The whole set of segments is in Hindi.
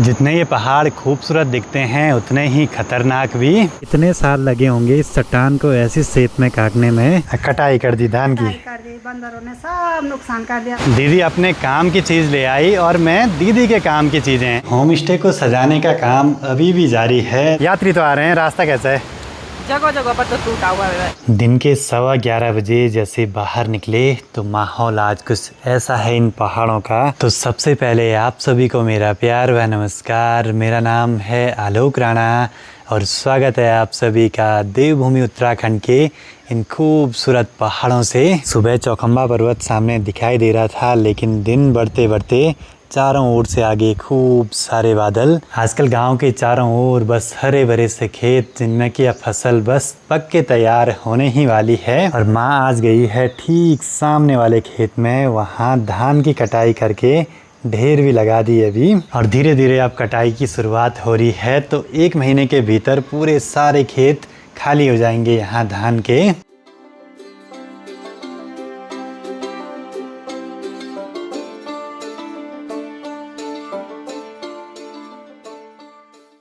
जितने ये पहाड़ खूबसूरत दिखते हैं उतने ही खतरनाक भी। इतने साल लगे होंगे इस चट्टान को ऐसी शेप में काटने में। कटाई कर दी धान की, बंदरों ने सब नुकसान कर दिया। दीदी अपने काम की चीज ले आई और मैं दीदी के काम की चीजें। होम स्टे को सजाने का काम अभी भी जारी है। यात्री तो आ रहे हैं, रास्ता कैसा है? जगह जगह पर तो टूटा हुआ है। दिन के 11:15 बजे जैसे बाहर निकले तो माहौल आज कुछ ऐसा है इन पहाड़ों का। तो सबसे पहले आप सभी को मेरा प्यार व नमस्कार। मेरा नाम है आलोक राणा और स्वागत है आप सभी का देवभूमि उत्तराखंड के इन खूबसूरत पहाड़ों से। सुबह चौखंबा पर्वत सामने दिखाई दे रहा था, लेकिन दिन बढ़ते बढ़ते चारों ओर से आगे खूब सारे बादल। आजकल गांव के चारों ओर बस हरे भरे से खेत, जिनमें की अब फसल बस पक के तैयार होने ही वाली है। और माँ आज गई है ठीक सामने वाले खेत में, वहाँ धान की कटाई करके ढेर भी लगा दी अभी। और धीरे धीरे अब कटाई की शुरुआत हो रही है, तो 1 महीने के भीतर पूरे सारे खेत खाली हो जाएंगे यहाँ धान के।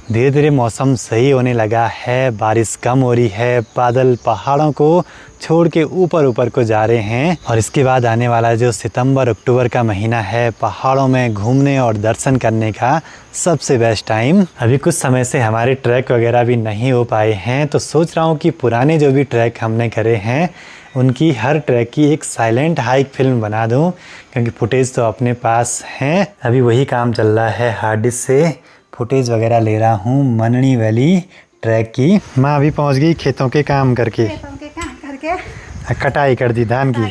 धीरे धीरे मौसम सही होने लगा है, बारिश कम हो रही है, बादल पहाड़ों को छोड़ के ऊपर ऊपर को जा रहे हैं। और इसके बाद आने वाला जो सितंबर अक्टूबर का महीना है, पहाड़ों में घूमने और दर्शन करने का सबसे बेस्ट टाइम। अभी कुछ समय से हमारे ट्रैक वगैरह भी नहीं हो पाए हैं, तो सोच रहा हूँ कि पुराने जो भी ट्रैक हमने करे हैं उनकी हर ट्रैक की एक साइलेंट हाइक फिल्म बना दूँ, क्योंकि फुटेज तो अपने पास हैं। अभी वही काम चल रहा है, हार्ड डिस्क से फुटेज वगैरह ले रहा हूँ मननी वैली ट्रैक की। माँ अभी पहुँच गई खेतों के काम करके, कटाई कर दी धान की।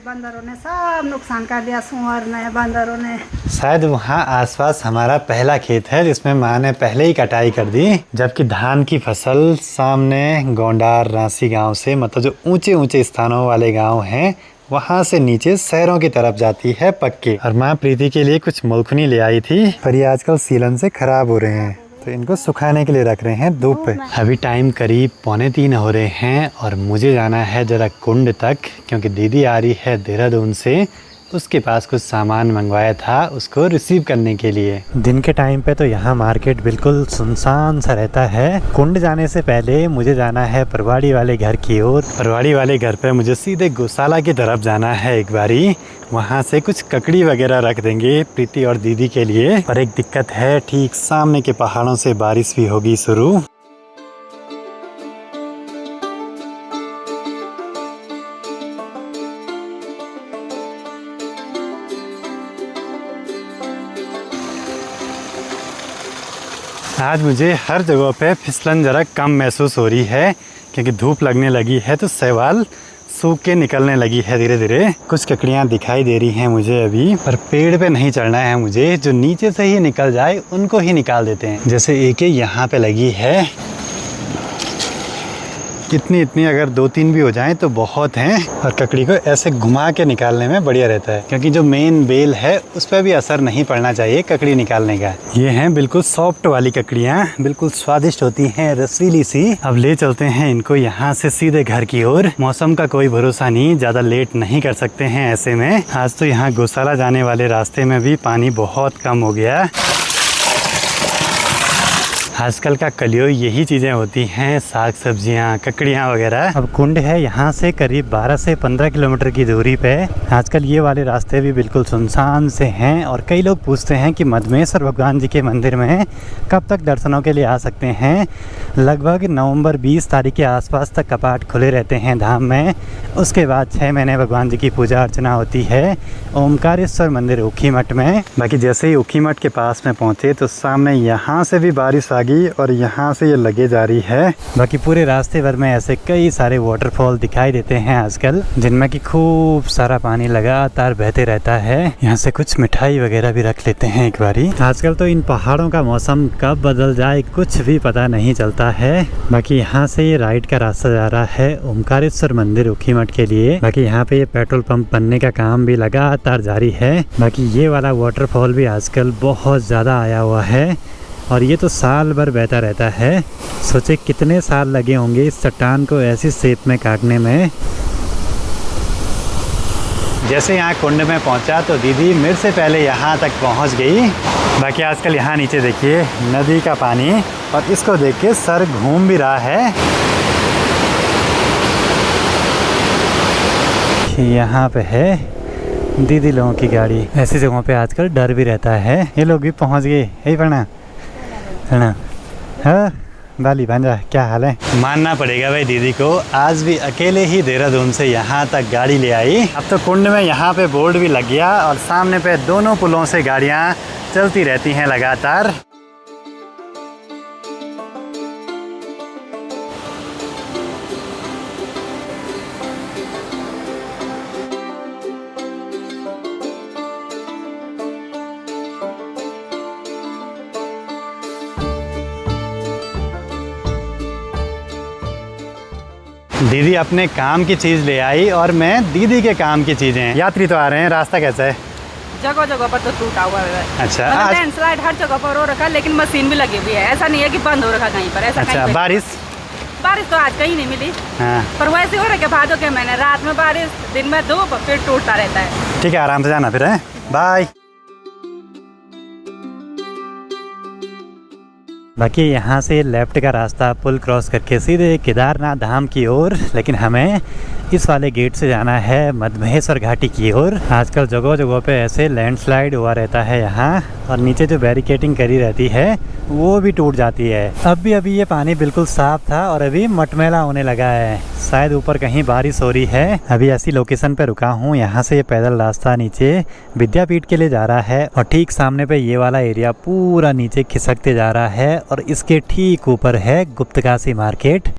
बंदरों ने सब नुकसान कर दिया, सुअर ने, बंदरों ने। शायद वहाँ आसपास हमारा पहला खेत है जिसमें माँ ने पहले ही कटाई कर दी, जबकि धान की फसल सामने गोंडार रांसी गांव से, मतलब जो ऊंचे ऊंचे स्थानों वाले गांव हैं, वहाँ से नीचे शहरों की तरफ जाती है पक्के। और माँ प्रीति के लिए कुछ मूंगफली ले आई थी, पर ये आजकल सीलन से खराब हो रहे हैं, तो इनको सुखाने के लिए रख रहे हैं धूप पे। अभी टाइम करीब 2:45 हो रहे हैं और मुझे जाना है जरा कुंड तक, क्योंकि दीदी आ रही है देहरादून से। उसके पास कुछ सामान मंगवाया था उसको रिसीव करने के लिए। दिन के टाइम पे तो यहाँ मार्केट बिल्कुल सुनसान सा रहता है। कुंड जाने से पहले मुझे जाना है परवाड़ी वाले घर की ओर। परवाड़ी वाले घर पे मुझे सीधे गौशाला की तरफ जाना है एक बारी। वहाँ से कुछ ककड़ी वगैरह रख देंगे प्रीति और दीदी के लिए। पर एक दिक्कत है, ठीक सामने के पहाड़ों से बारिश भी होगी शुरू। आज मुझे हर जगह पे फिसलन ज़रा कम महसूस हो रही है, क्योंकि धूप लगने लगी है तो शैवाल सूख के निकलने लगी है धीरे धीरे। कुछ ककड़ियाँ दिखाई दे रही हैं मुझे अभी, पर पेड़ पे नहीं चढ़ना है मुझे, जो नीचे से ही निकल जाए उनको ही निकाल देते हैं। जैसे एक यहाँ पे लगी है, इतनी अगर 2-3 भी हो जाएं तो बहुत हैं। और ककड़ी को ऐसे घुमा के निकालने में बढ़िया रहता है, क्योंकि जो मेन बेल है उस पर भी असर नहीं पड़ना चाहिए ककड़ी निकालने का। ये हैं बिल्कुल सॉफ्ट वाली ककड़ियाँ, बिल्कुल स्वादिष्ट होती हैं, रसीली सी। अब ले चलते हैं इनको यहाँ से सीधे घर की ओर। मौसम का कोई भरोसा नहीं, ज़्यादा लेट नहीं कर सकते हैं ऐसे में। आज तो यहाँ गौशाला जाने वाले रास्ते में भी पानी बहुत कम हो गया। आजकल का कलियो यही चीज़ें होती हैं, साग सब्जियां, ककड़ियाँ वगैरह। अब कुंड है यहाँ से करीब 12 से 15 किलोमीटर की दूरी पे। आजकल ये वाले रास्ते भी बिल्कुल सुनसान से हैं और कई लोग पूछते हैं कि मधमेश्वर भगवान जी के मंदिर में कब तक दर्शनों के लिए आ सकते हैं। लगभग नवंबर 20 तारीख के आसपास तक कपाट खुले रहते हैं धाम में। उसके बाद 6 महीने भगवान जी की पूजा अर्चना होती है ओमकारेश्वर मंदिर ऊखीमठ में। बाकी जैसे ही ऊखीमठ के पास में पहुँचे तो सामने यहाँ से भी बारिश आ गई और यहाँ से ये लगे जा रही है। बाकी पूरे रास्ते भर में ऐसे कई सारे वाटरफॉल दिखाई देते हैं आजकल, जिनमें कि खूब सारा पानी लगातार बहते रहता है। यहाँ से कुछ मिठाई वगैरह भी रख लेते हैं एक बारी। आजकल तो इन पहाड़ों का मौसम कब बदल जाए कुछ भी पता नहीं चलता है। बाकी यहाँ से ये राइट का रास्ता जा रहा है ओमकारेश्वर मंदिर ऊखीमठ के लिए। बाकी यहाँ पे ये पेट्रोल पंप बनने का काम भी लगातार जारी है। बाकी ये वाला वाटरफॉल भी आजकल बहुत ज़्यादा आया हुआ है और ये तो साल भर बहता रहता है। सोचे कितने साल लगे होंगे इस चट्टान को ऐसी शेप में काटने में। जैसे यहाँ कुंड में पहुँचा तो दीदी मेरे से पहले यहाँ तक पहुँच गई। बाकी आजकल यहाँ नीचे देखिए नदी का पानी, और इसको देख के सर घूम भी रहा है। यहाँ पे है दीदी लोगों की गाड़ी। ऐसी जगहों पे आजकल डर भी रहता है। ये लोग भी पहुँच गए। यही पढ़ना है। हाँ बाली भांजा, क्या हाल है? मानना पड़ेगा भाई दीदी को, आज भी अकेले ही देहरादून से यहाँ तक गाड़ी ले आई। अब तो कुंड में यहाँ पे बोर्ड भी लग गया और सामने पे दोनों पुलों से गाड़ियाँ चलती रहती हैं लगातार। दीदी अपने काम की चीज़ ले आई और मैं दीदी के काम की चीज़ें। यात्री तो आ रहे हैं, रास्ता कैसा है? जगह जगह पर तो टूटा हुआ है। अच्छा, मतलब लैंडस्लाइड हर जगह पर हो रखा है, लेकिन मशीन भी लगी हुई है। ऐसा नहीं है कि बंद हो रखा कहीं पर। ऐसा अच्छा, कहीं बारिश तो आज कहीं नहीं मिली। हाँ, पर वैसे हो रखा भादों के महीने, रात में बारिश, दिन में धूप, फिर टूटता रहता है। ठीक है, आराम से जाना फिर है। बाय। बाकी यहाँ से लेफ्ट का रास्ता पुल क्रॉस करके सीधे केदारनाथ धाम की ओर, लेकिन हमें इस वाले गेट से जाना है मधमहेश्वर घाटी की ओर। आजकल जगह जगह पे ऐसे लैंडस्लाइड हुआ रहता है यहाँ, और नीचे जो बैरिकेटिंग करी रहती है वो भी टूट जाती है। अभी ये पानी बिल्कुल साफ था और अभी मटमैला होने लगा है। शायद ऊपर कहीं बारिश हो रही है। अभी ऐसी लोकेशन पे रुका हूँ, यहाँ से ये पैदल रास्ता नीचे विद्यापीठ के लिए जा रहा है, और ठीक सामने पे ये वाला एरिया पूरा नीचे खिसकते जा रहा है, और इसके ठीक ऊपर है गुप्तकाशी मार्केट।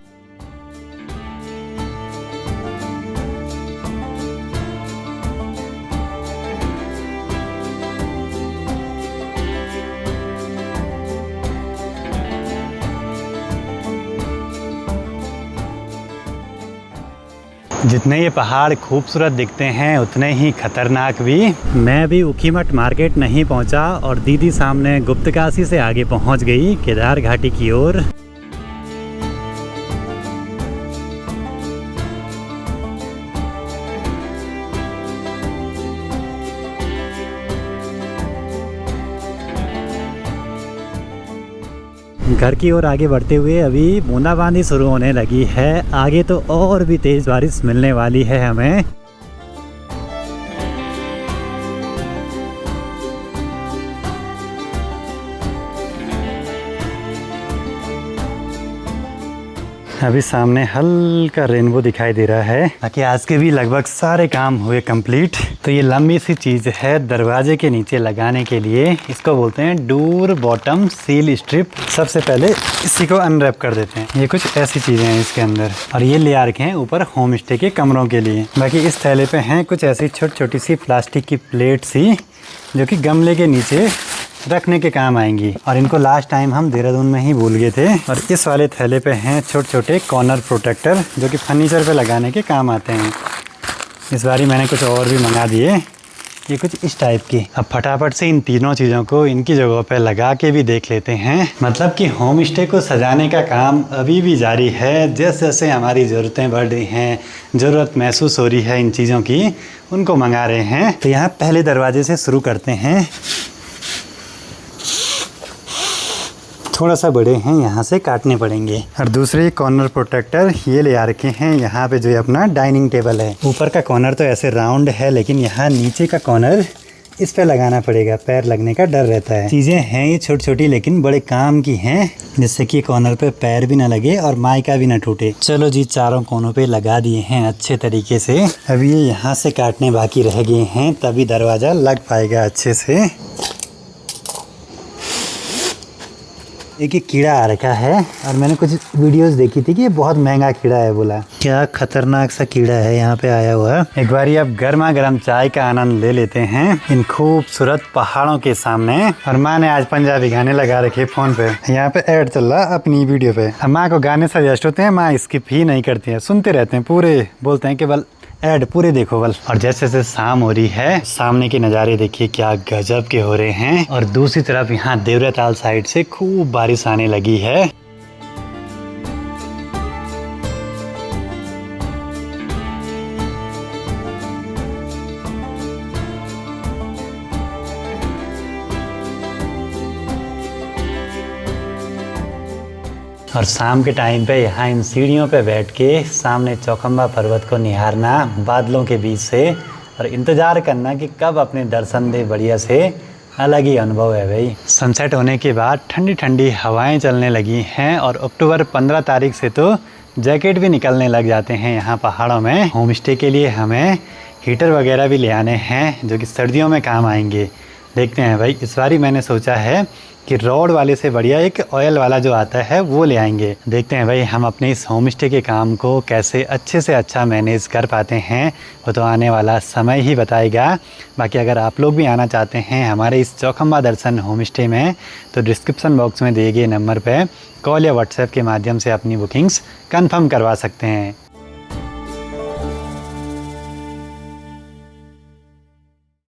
जितने ये पहाड़ खूबसूरत दिखते हैं उतने ही खतरनाक भी। मैं भी ऊखीमठ मार्केट नहीं पहुंचा और दीदी सामने गुप्तकाशी से आगे पहुंच गई केदार घाटी की ओर। घर की ओर आगे बढ़ते हुए अभी बूंदाबांदी शुरू होने लगी है। आगे तो और भी तेज बारिश मिलने वाली है हमें। अभी सामने हल्का रेनबो दिखाई दे रहा है। बाकी आज के भी लगभग सारे काम हुए कंप्लीट। तो ये लंबी सी चीज़ है दरवाजे के नीचे लगाने के लिए, इसको बोलते हैं डोर बॉटम सील स्ट्रिप। सबसे पहले इसी को अनरैप कर देते हैं। ये कुछ ऐसी चीज़ें हैं इसके अंदर, और ये ले आ रखे हैं ऊपर होम स्टे के कमरों के लिए। बाकी इस थैले पे हैं कुछ ऐसी छोटी छोटी सी प्लास्टिक की प्लेट सी, जो कि गमले के नीचे रखने के काम आएंगी, और इनको लास्ट टाइम हम देहरादून में ही भूल गए थे। और इस वाले थैले पे हैं छोटे छोटे कॉर्नर प्रोटेक्टर, जो कि फर्नीचर पे लगाने के काम आते हैं। इस बारी मैंने कुछ और भी मंगा दिए, ये कुछ इस टाइप की। अब फटाफट से इन तीनों चीज़ों को इनकी जगह पे लगा के भी देख लेते हैं। मतलब कि होम स्टे को सजाने का काम अभी भी जारी है। जैसे जैसे हमारी ज़रूरतें बढ़ रही हैं, ज़रूरत महसूस हो रही है इन चीज़ों की, उनको मंगा रहे हैं। तो यहाँ पहले दरवाजे से शुरू करते हैं। थोड़ा सा बड़े हैं, यहाँ से काटने पड़ेंगे। और दूसरे कॉर्नर प्रोटेक्टर ये ले आ रखे हैं यहाँ पे, जो ये अपना डाइनिंग टेबल है। ऊपर का कॉर्नर तो ऐसे राउंड है, लेकिन यहाँ नीचे का कॉर्नर इस पे लगाना पड़ेगा, पैर लगने का डर रहता है। चीज़ें हैं ये छोटी छोटी, लेकिन बड़े काम की हैं, जिससे कि कॉर्नर पे पैर भी ना लगे और माइका भी ना टूटे। चलो जी, चारों कोनों पे लगा दिए हैं अच्छे तरीके से। अब ये यहाँ से काटने बाकी रह गए हैं, तभी दरवाज़ा लग पाएगा अच्छे से। एक कीड़ा आ रखा है, और मैंने कुछ वीडियोस देखी थी कि ये बहुत महंगा कीड़ा है। बोला क्या खतरनाक सा कीड़ा है यहाँ पे आया हुआ। एक बारी अब गर्मा गर्म चाय का आनंद ले लेते हैं इन खूबसूरत पहाड़ों के सामने। और माँ ने आज पंजाबी गाने लगा रखे फ़ोन पे। यहाँ पे ऐड चल रहा अपनी वीडियो पे। माँ को गाने सजेस्ट होते हैं, माँ स्किप ही नहीं करती है, सुनते रहते हैं पूरे। बोलते हैं कि बल ऐड पूरे देखो बल। और जैसे जैसे शाम हो रही है, सामने के नज़ारे देखिए क्या गजब के हो रहे हैं। और दूसरी तरफ यहाँ देवराताल साइड से खूब बारिश आने लगी है। और शाम के टाइम पे यहाँ इन सीढ़ियों पे बैठ के सामने चौखंबा पर्वत को निहारना बादलों के बीच से और इंतज़ार करना कि कब अपने दर्शन दे बढ़िया से, अलग ही अनुभव है भाई। सनसेट होने के बाद ठंडी ठंडी हवाएं चलने लगी हैं और अक्टूबर 15 तारीख से तो जैकेट भी निकलने लग जाते हैं यहाँ पहाड़ों में। होम स्टे के लिए हमें हीटर वगैरह भी ले आने हैं जो कि सर्दियों में काम आएंगे। देखते हैं भाई, इस बारी मैंने सोचा है कि रॉड वाले से बढ़िया एक ऑयल वाला जो आता है वो ले आएंगे। देखते हैं भाई हम अपने इस होम स्टे के काम को कैसे अच्छे से अच्छा मैनेज कर पाते हैं, वो तो आने वाला समय ही बताएगा। बाकी अगर आप लोग भी आना चाहते हैं हमारे इस चौखंबा दर्शन होम स्टे में तो डिस्क्रिप्शन बॉक्स में दिए गए नंबर पर कॉल या व्हाट्सएप के माध्यम से अपनी बुकिंग्स कंफर्म करवा सकते हैं।